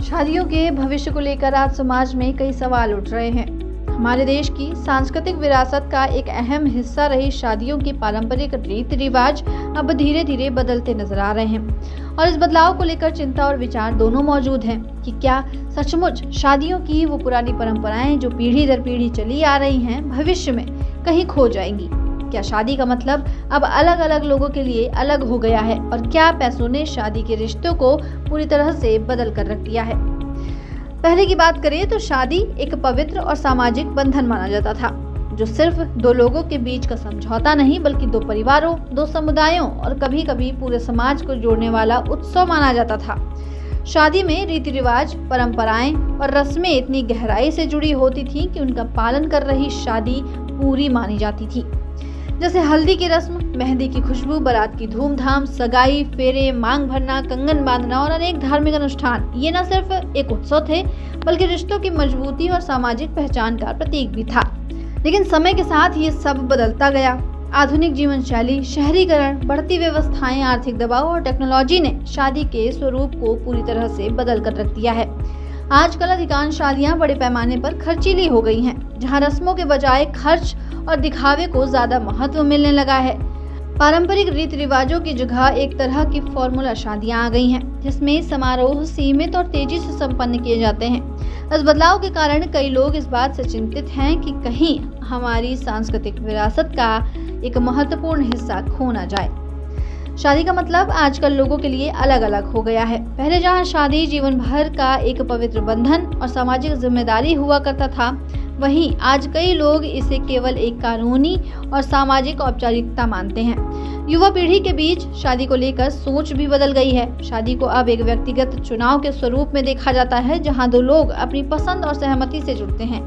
शादियों के भविष्य को लेकर आज समाज में कई सवाल उठ रहे हैं। हमारे देश की सांस्कृतिक विरासत का एक अहम हिस्सा रही शादियों की पारंपरिक रीति रिवाज अब धीरे धीरे बदलते नजर आ रहे हैं और इस बदलाव को लेकर चिंता और विचार दोनों मौजूद हैं कि क्या सचमुच शादियों की वो पुरानी परंपराएं जो पीढ़ी दर पीढ़ी चली आ रही हैं भविष्य में कहीं खो जाएंगी। क्या शादी का मतलब अब अलग अलग लोगों के लिए अलग हो गया है और क्या पैसों ने शादी के रिश्तों को पूरी तरह से बदल कर रख दिया है। पहले की बात करें तो शादी एक पवित्र और सामाजिक बंधन माना जाता था जो सिर्फ दो लोगों के बीच का समझौता नहीं बल्कि दो परिवारों, दो समुदायों और कभी कभी पूरे समाज को जोड़ने वाला उत्सव माना जाता था। शादी में रीति रिवाज, परंपराएं और रस्में इतनी गहराई से जुड़ी होती थी कि उनका पालन कर रही शादी पूरी मानी जाती थी। जैसे हल्दी की रस्म, मेहंदी की खुशबू, बारात की धूमधाम, सगाई, फेरे, मांग भरना, कंगन बांधना और अनेक धार्मिक अनुष्ठान, ये न सिर्फ एक उत्सव थे बल्कि रिश्तों की मजबूती और सामाजिक पहचान का प्रतीक भी था। लेकिन समय के साथ ये सब बदलता गया। आधुनिक जीवन शैली, शहरीकरण, बढ़ती व्यवस्थाएं, आर्थिक दबाव और टेक्नोलॉजी ने शादी के स्वरूप को पूरी तरह से बदल कर रख दिया है। आजकल अधिकांश शादियां बड़े पैमाने पर खर्चीली हो गई हैं, जहां रस्मों के बजाय खर्च और दिखावे को ज्यादा महत्व मिलने लगा है। पारंपरिक रीति रिवाजों की जगह एक तरह की फॉर्मूला शादियां आ गई हैं, जिसमें समारोह सीमित और तेजी से संपन्न किए जाते हैं। इस बदलाव के कारण कई लोग इस बात से चिंतित हैं कि कहीं हमारी सांस्कृतिक विरासत का एक महत्वपूर्ण हिस्सा खो न जाए। शादी का मतलब आजकल लोगों के लिए अलग अलग हो गया है। पहले जहां शादी जीवन भर का एक पवित्र बंधन और सामाजिक जिम्मेदारी हुआ करता था, वहीं आज कई लोग इसे केवल एक कानूनी और सामाजिक औपचारिकता मानते हैं। युवा पीढ़ी के बीच शादी को लेकर सोच भी बदल गई है। शादी को अब एक व्यक्तिगत चुनाव के स्वरूप में देखा जाता है, जहां दो लोग अपनी पसंद और सहमति से जुड़ते हैं।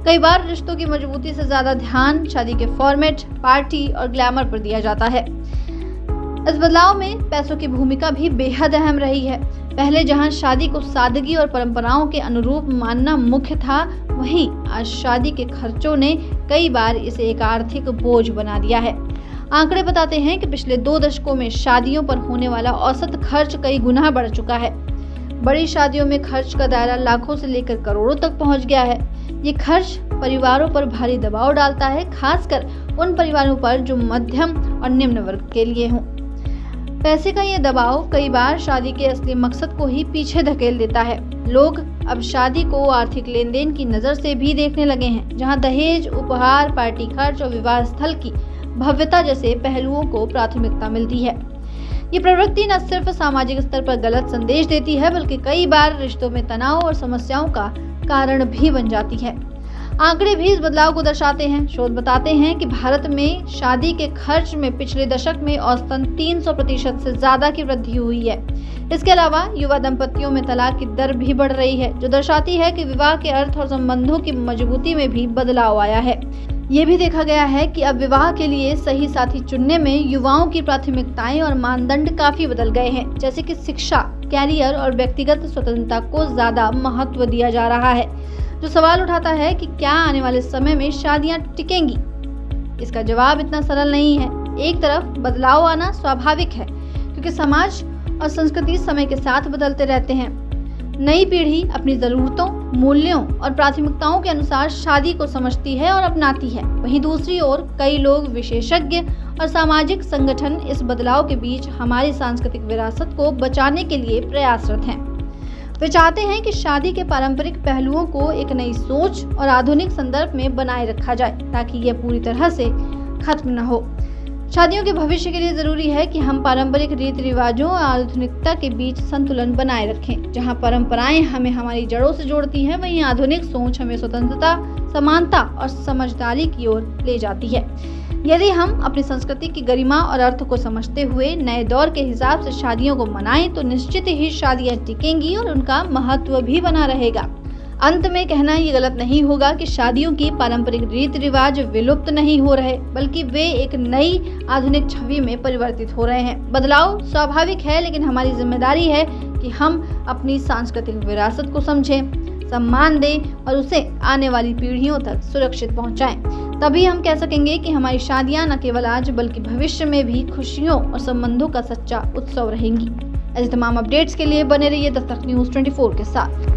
कई बार रिश्तों की मजबूती से ज्यादा ध्यान शादी के फॉर्मेट, पार्टी और ग्लैमर पर दिया जाता है। इस बदलाव में पैसों की भूमिका भी बेहद अहम रही है। पहले जहां शादी को सादगी और परंपराओं के अनुरूप मानना मुख्य था, वहीं आज शादी के खर्चों ने कई बार इसे एक आर्थिक बोझ बना दिया है। आंकड़े बताते हैं कि पिछले 2 दशकों में शादियों पर होने वाला औसत खर्च कई गुना बढ़ चुका है। बड़ी शादियों में खर्च का दायरा लाखों से लेकर करोड़ों तक पहुंच गया है। ये खर्च परिवारों पर भारी दबाव डालता है, खासकर उन परिवारों पर जो मध्यम और निम्न वर्ग के लिए हों। पैसे का ये दबाव कई बार शादी के असली मकसद को ही पीछे धकेल देता है। लोग अब शादी को आर्थिक लेन देन की नजर से भी देखने लगे हैं, जहां दहेज, उपहार, पार्टी खर्च और विवाह स्थल की भव्यता जैसे पहलुओं को प्राथमिकता मिलती है। ये प्रवृत्ति न सिर्फ सामाजिक स्तर पर गलत संदेश देती है बल्कि कई बार रिश्तों में तनाव और समस्याओं का कारण भी बन जाती है। आंकड़े भी इस बदलाव को दर्शाते हैं। शोध बताते हैं कि भारत में शादी के खर्च में पिछले दशक में औसतन 300% से ज्यादा की वृद्धि हुई है। इसके अलावा युवा दंपतियों में तलाक की दर भी बढ़ रही है, जो दर्शाती है कि विवाह के अर्थ और संबंधों की मजबूती में भी बदलाव आया है। ये भी देखा गया है कि अब विवाह के लिए सही साथी चुनने में युवाओं की प्राथमिकताएं और मानदंड काफी बदल गए हैं, जैसे कि शिक्षा, कैरियर और व्यक्तिगत स्वतंत्रता को ज्यादा महत्व दिया जा रहा है, जो सवाल उठाता है कि क्या आने वाले समय में शादियां टिकेंगी। इसका जवाब इतना सरल नहीं है। एक तरफ बदलाव आना स्वाभाविक है क्योंकि समाज और संस्कृति समय के साथ बदलते रहते हैं। नई पीढ़ी अपनी जरूरतों, मूल्यों और प्राथमिकताओं के अनुसार शादी को समझती है और अपनाती है। वहीं दूसरी ओर कई लोग, विशेषज्ञ और सामाजिक संगठन इस बदलाव के बीच हमारी सांस्कृतिक विरासत को बचाने के लिए प्रयासरत हैं। वे चाहते हैं कि शादी के पारंपरिक पहलुओं को एक नई सोच और आधुनिक संदर्भ में बनाए रखा जाए ताकि यह पूरी तरह से खत्म न हो। शादियों के भविष्य के लिए जरूरी है कि हम पारंपरिक रीति रिवाजों और आधुनिकता के बीच संतुलन बनाए रखें। जहां परंपराएं हमें हमारी जड़ों से जोड़ती हैं, वहीं आधुनिक सोच हमें स्वतंत्रता, समानता और समझदारी की ओर ले जाती है। यदि हम अपनी संस्कृति की गरिमा और अर्थ को समझते हुए नए दौर के हिसाब से शादियों को मनाएं, तो निश्चित ही शादियां टिकेंगी और उनका महत्व भी बना रहेगा। अंत में कहना ये गलत नहीं होगा कि शादियों की पारंपरिक रीति रिवाज विलुप्त नहीं हो रहे, बल्कि वे एक नई आधुनिक छवि में परिवर्तित हो रहे हैं। बदलाव स्वाभाविक है, लेकिन हमारी जिम्मेदारी है कि हम अपनी सांस्कृतिक विरासत को समझें, सम्मान दें और उसे आने वाली पीढ़ियों तक सुरक्षित पहुंचाएं। तभी हम कह सकेंगे कि हमारी शादियां न केवल आज बल्कि भविष्य में भी खुशियों और संबंधों का सच्चा उत्सव रहेंगी। ऐसे तमाम अपडेट्स के लिए बने रहिए दस्तक न्यूज़ 24 के साथ।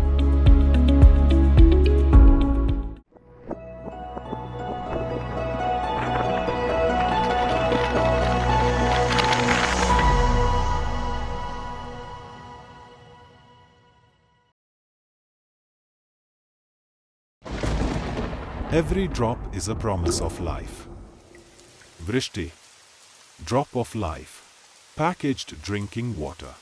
Every drop is a promise of life. Vrishti, drop of life, packaged drinking water.